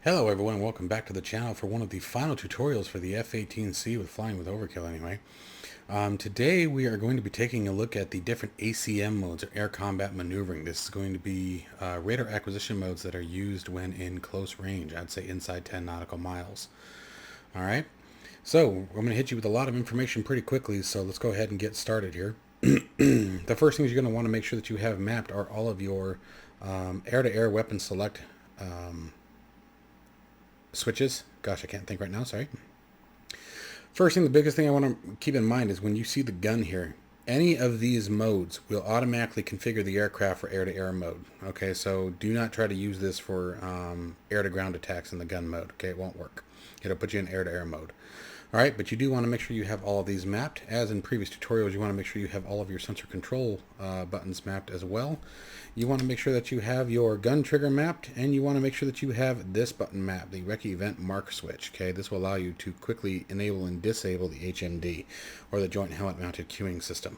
Hello everyone, welcome back to the channel for one of the final tutorials for the F-18C with Flying with Overkill anyway. Today we are going to be taking a look at the different ACM modes, or Air Combat Maneuvering. This is going to be radar acquisition modes that are used when in close range, I'd say inside 10 nautical miles. Alright, so I'm going to hit you with a lot of information pretty quickly, so let's go ahead and get started here. The first things you're going to want to make sure that you have mapped are all of your air-to-air weapon select switches. Gosh, I can't think right now, sorry. First thing, the biggest thing I want to keep in mind is when you see the gun here, any of these modes will automatically configure the aircraft for air-to-air mode. Okay, so do not try to use this for air-to-ground attacks in the gun mode. Okay, it won't work. It'll put you in air-to-air mode. Alright, but you do want to make sure you have all of these mapped. As in previous tutorials, you want to make sure you have all of your sensor control buttons mapped as well. You want to make sure that you have your gun trigger mapped, and you want to make sure that you have this button mapped, the Recce Event Mark switch. Okay, this will allow you to quickly enable and disable the HMD, or the Joint Helmet Mounted Queuing System.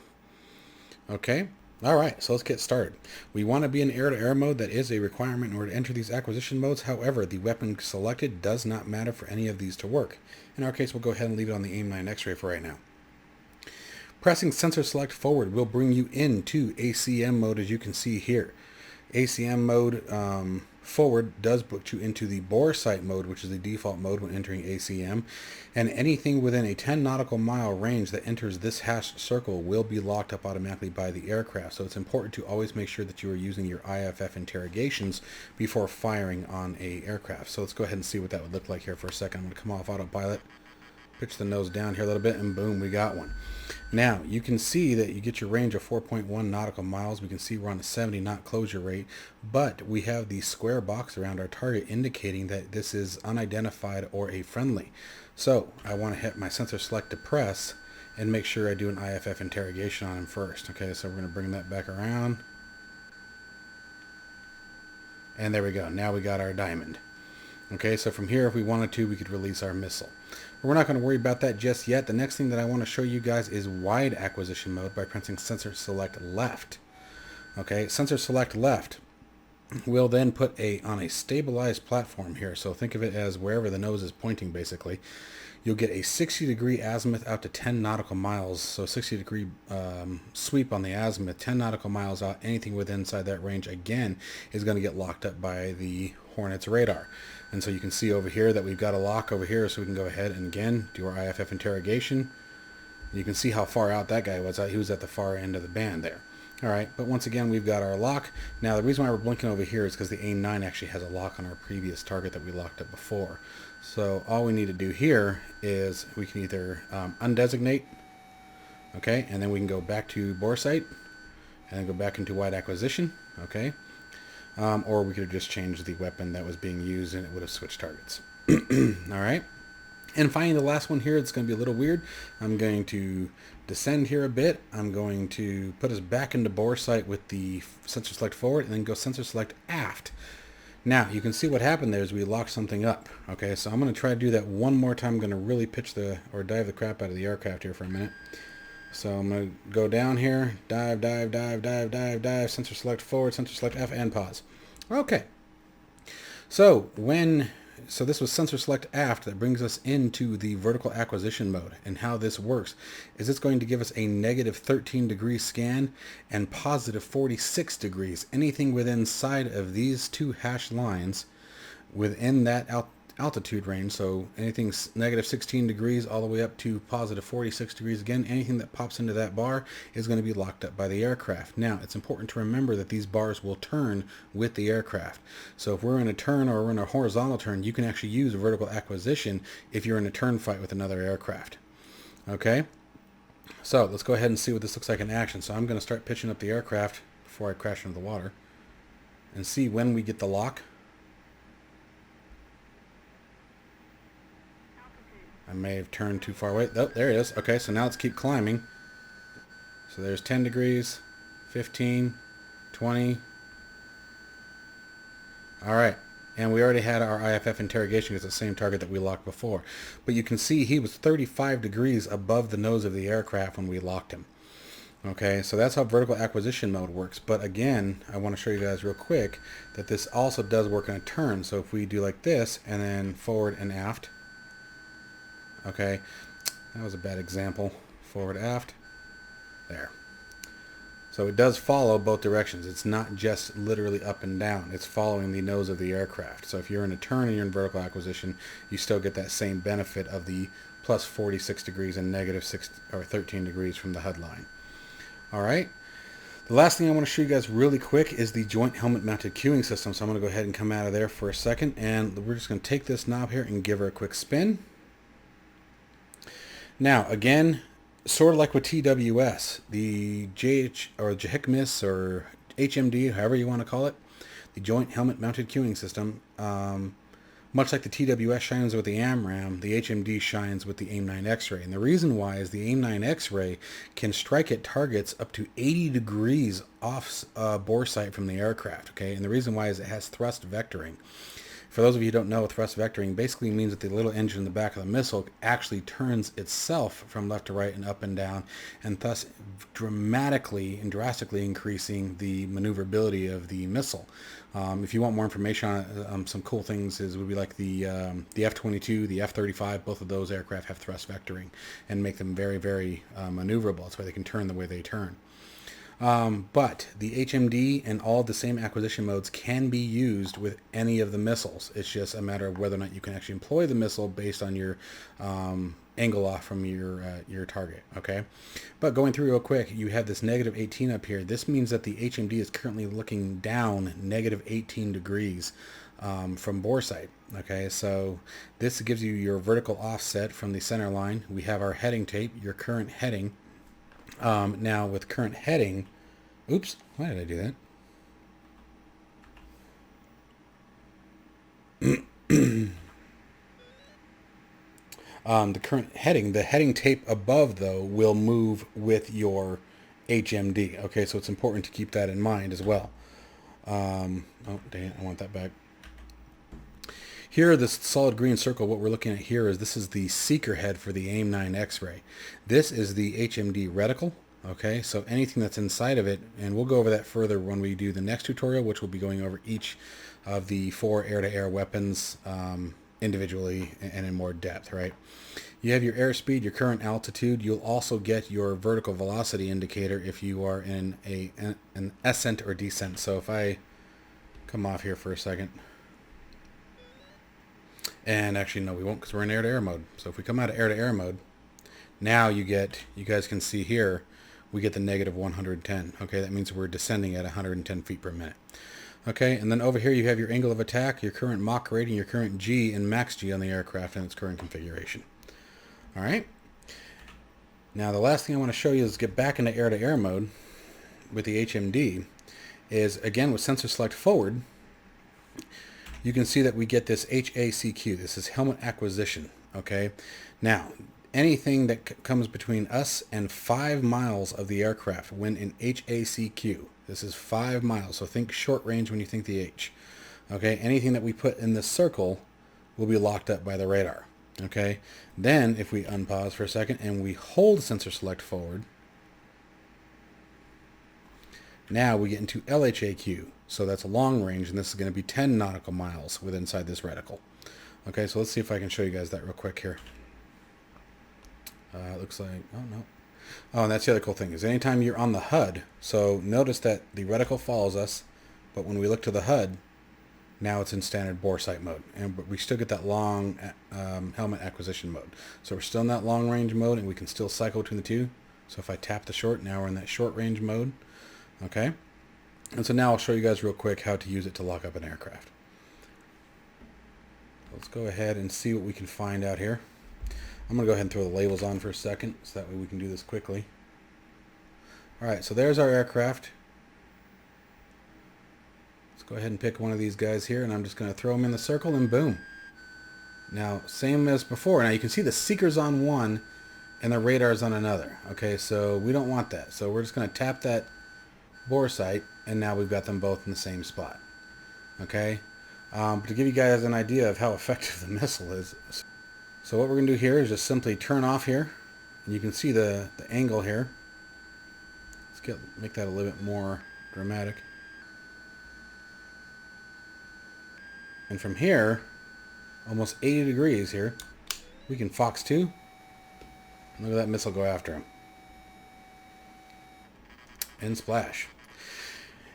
Okay, alright, so let's get started. We want to be in air-to-air mode. That is a requirement in order to enter these acquisition modes. However, the weapon selected does not matter for any of these to work. In our case, we'll go ahead and leave it on the AIM-9 X-Ray for right now. Pressing sensor select forward will bring you into ACM mode, as you can see here. ACM mode forward does put you into the Boresight mode, which is the default mode when entering ACM, and anything within a 10 nautical mile range that enters this hashed circle will be locked up automatically by the aircraft. So it's important to always make sure that you are using your IFF interrogations before firing on a aircraft. So let's go ahead and see what that would look like here for a second. I'm going to come off autopilot, pitch the nose down here a little bit, and boom, we got one. Now, you can see that you get your range of 4.1 nautical miles. We can see we're on a 70 knot closure rate, but we have the square box around our target indicating that this is unidentified or a friendly. So I want to hit my sensor select to press and make sure I do an IFF interrogation on him first. Okay, so we're going to bring that back around. And there we go. Now we got our diamond. Okay, so from here, if we wanted to, we could release our missile. But we're not going to worry about that just yet. The next thing that I want to show you guys is wide acquisition mode by pressing sensor select left. Okay, sensor select left will then put on a stabilized platform here. So think of it as wherever the nose is pointing, basically. You'll get a 60-degree azimuth out to 10 nautical miles. So 60-degree sweep on the azimuth, 10 nautical miles out. Anything within inside that range, again, is going to get locked up by the Hornet's radar. And so you can see over here that we've got a lock over here, so we can go ahead and again do our IFF interrogation. You can see how far out that guy was. He was at the far end of the band there. Alright, but once again, we've got our lock. Now, the reason why we're blinking over here is because the AIM-9 actually has a lock on our previous target that we locked up before. So all we need to do here is we can either undesignate, okay, and then we can go back to Boresight, and then go back into wide acquisition, okay. Or we could have just changed the weapon that was being used and it would have switched targets. Alright. And finally, the last one here, it's going to be a little weird. I'm going to descend here a bit. I'm going to put us back into Boresight with the sensor select forward and then go sensor select aft. Now, you can see what happened there is we locked something up. Okay, so I'm going to try to do that one more time. I'm going to really pitch or dive the crap out of the aircraft here for a minute. So I'm going to go down here, dive, dive, dive, dive, dive, dive, sensor select forward, sensor select F, and pause. Okay. So this was sensor select aft that brings us into the vertical acquisition mode. And how this works is it's going to give us a negative 13 degree scan and positive 46 degrees. Anything within inside of these two hashed lines within that altitude range, so anything negative 16 degrees all the way up to positive 46 degrees. Again, anything that pops into that bar is going to be locked up by the aircraft. Now, it's important to remember that these bars will turn with the aircraft. So if we're in a turn or we're in a horizontal turn, you can actually use vertical acquisition if you're in a turn fight with another aircraft. Okay, so let's go ahead and see what this looks like in action. So I'm going to start pitching up the aircraft before I crash into the water and see when we get the lock. I may have turned too far away. Oh, there it is. Okay, so now let's keep climbing. So there's 10 degrees, 15, 20. All right, and we already had our IFF interrogation. It's the same target that we locked before. But you can see he was 35 degrees above the nose of the aircraft when we locked him. Okay, so that's how vertical acquisition mode works. But again, I want to show you guys real quick that this also does work in a turn. So if we do like this and then forward and aft, okay, that was a bad example. Forward, aft, there. So it does follow both directions. It's not just literally up and down. It's following the nose of the aircraft. So if you're in a turn and you're in vertical acquisition, you still get that same benefit of the plus 46 degrees and negative 6 or 13 degrees from the HUD line. All right. The last thing I want to show you guys really quick is the joint helmet mounted cueing system. So I'm going to go ahead and come out of there for a second, and we're just going to take this knob here and give her a quick spin. Now, again, sort of like with TWS, the JHMCS or HMD, however you want to call it, the joint helmet mounted cueing system, much like the TWS shines with the AMRAM, the HMD shines with the AIM-9 X-ray. And the reason why is the AIM-9 X-ray can strike at targets up to 80 degrees off Boresight from the aircraft. Okay, and the reason why is it has thrust vectoring. For those of you who don't know, thrust vectoring basically means that the little engine in the back of the missile actually turns itself from left to right and up and down, and thus dramatically and drastically increasing the maneuverability of the missile. If you want more information on it, some cool things would be like the F-22, the F-35. Both of those aircraft have thrust vectoring and make them very, very maneuverable. That's why they can turn the way they turn. But the HMD and all the same acquisition modes can be used with any of the missiles. It's just a matter of whether or not you can actually employ the missile based on your angle off from your target. Okay, but going through real quick, you have this negative 18 up here. This means that the HMD is currently looking down negative 18 degrees from Boresight. Okay, so this gives you your vertical offset from the center line. We have our heading tape, your current heading. Now with current heading, oops, why did I do that? The current heading, the heading tape above though will move with your HMD. Okay, so it's important to keep that in mind as well. Oh dang it, I want that back. Here, this solid green circle, what we're looking at here is this is the seeker head for the AIM-9 X-ray. This is the HMD reticle. Okay, so anything that's inside of it, and we'll go over that further when we do the next tutorial, which will be going over each of the 4 air-to-air weapons individually and in more depth, right? You have your airspeed, your current altitude. You'll also get your vertical velocity indicator if you are in an ascent or descent. So if I come off here for a second. And actually, no, we won't because we're in air-to-air mode. So if we come out of air-to-air mode, now you guys can see here, we get the negative 110. Okay, that means we're descending at 110 feet per minute. Okay, and then over here you have your angle of attack, your current Mach rating, your current G and max G on the aircraft and its current configuration. All right. Now the last thing I want to show you is get back into air-to-air mode with the HMD is, again, with sensor select forward, you can see that we get this HACQ. This is helmet acquisition. Okay. Now, anything that comes between us and 5 miles of the aircraft when in HACQ, this is 5 miles. So think short range when you think the H. Okay. Anything that we put in this circle will be locked up by the radar. Okay. Then if we unpause for a second and we hold sensor select forward, now we get into LHAQ. So that's a long range, and this is going to be 10 nautical miles with inside this reticle. Okay, so let's see if I can show you guys that real quick here. It looks like, oh no. Oh, and that's the other cool thing is anytime you're on the HUD, so notice that the reticle follows us, but when we look to the HUD, now it's in standard Boresight mode, but we still get that long helmet acquisition mode. So we're still in that long range mode, and we can still cycle between the two. So if I tap the short, now we're in that short range mode. Okay. And so now I'll show you guys real quick how to use it to lock up an aircraft. Let's go ahead and see what we can find out here. I'm going to go ahead and throw the labels on for a second so that way we can do this quickly. Alright, so there's our aircraft. Let's go ahead and pick one of these guys here, and I'm just going to throw them in the circle and boom. Now, same as before. Now you can see the seeker's on one and the radar's on another. Okay, so we don't want that. So we're just going to tap that Boresight, and now we've got them both in the same spot. Okay, but to give you guys an idea of how effective the missile is, so what we're going to do here is just simply turn off here, and you can see the angle here. make that a little bit more dramatic. And from here, almost 80 degrees here, we can Fox 2. Look at that missile go after him. And splash.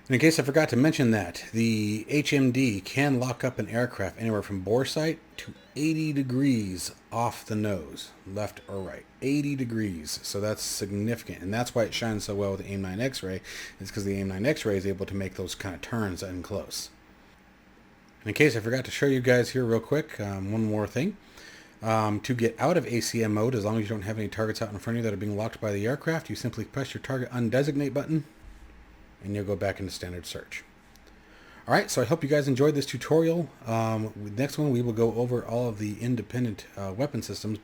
And in case I forgot to mention that, the HMD can lock up an aircraft anywhere from Boresight to 80 degrees off the nose, left or right. 80 degrees. So that's significant. And that's why it shines so well with the AIM-9 X-ray. It's because the AIM-9 X-ray is able to make those kind of turns in close. And in case I forgot to show you guys here real quick, one more thing. To get out of ACM mode, as long as you don't have any targets out in front of you that are being locked by the aircraft, you simply press your target undesignate button and you'll go back into standard search. Alright, so I hope you guys enjoyed this tutorial. Next one we will go over all of the independent weapon systems,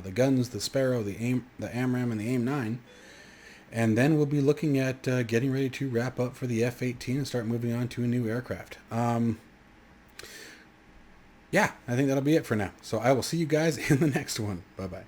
the guns, the Sparrow, the AMRAAM, and the AIM-9. And then we'll be looking at getting ready to wrap up for the F-18 and start moving on to a new aircraft. Yeah, I think that'll be it for now. So I will see you guys in the next one. Bye-bye.